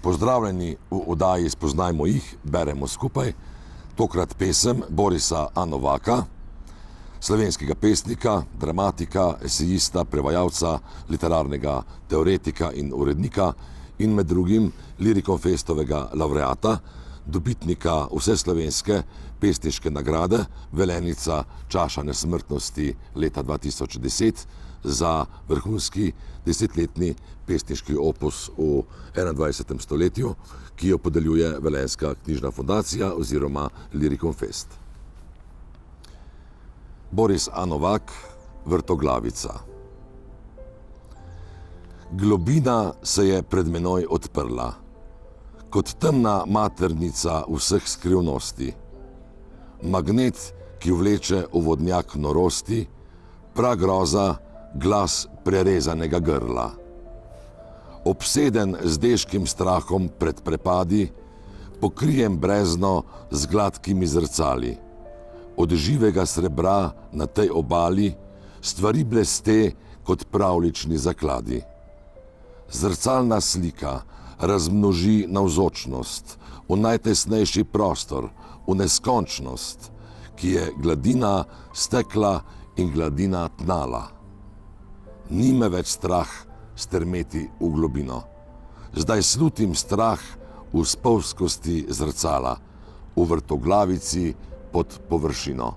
Pozdravljeni v oddaji Spoznajmo jih, beremo skupaj. Tokrat pesem Borisa A. Novaka, slovenskega pesnika, dramatika, esejista, prevajalca, literarnega teoretika in urednika in med drugim Lirikonfestovega lavreata, dobitnika vseslovenske pesniške nagrade, velenica čaša nesmrtnosti leta 2010 za vrhunski 10-letni pesniški opus v 21. stoletju, ki jo podeljuje Velenjska knjižna fundacija oziroma Lirikonfest. Boris A. Novak, Vrtoglavica. Globina se je pred menoj odprla, kot temna maternica vseh skrivnosti. Magnet, ki vleče v vodnjak norosti, pragroza, glas prerezanega grla. Obseden z deškim strahom pred prepadi, pokrijem brezno z gladkimi zrcali. Od živega srebra na tej obali stvari bleste kot pravljični zakladi. Zrcalna slika razmnoži navzočnost v najtesnejši prostor, v neskončnost, ki je gladina stekla in gladina tnala. Ni me več strah strmeti v globino. Zdaj slutim strah v spolzkosti zrcala, v vrtoglavici pod površino.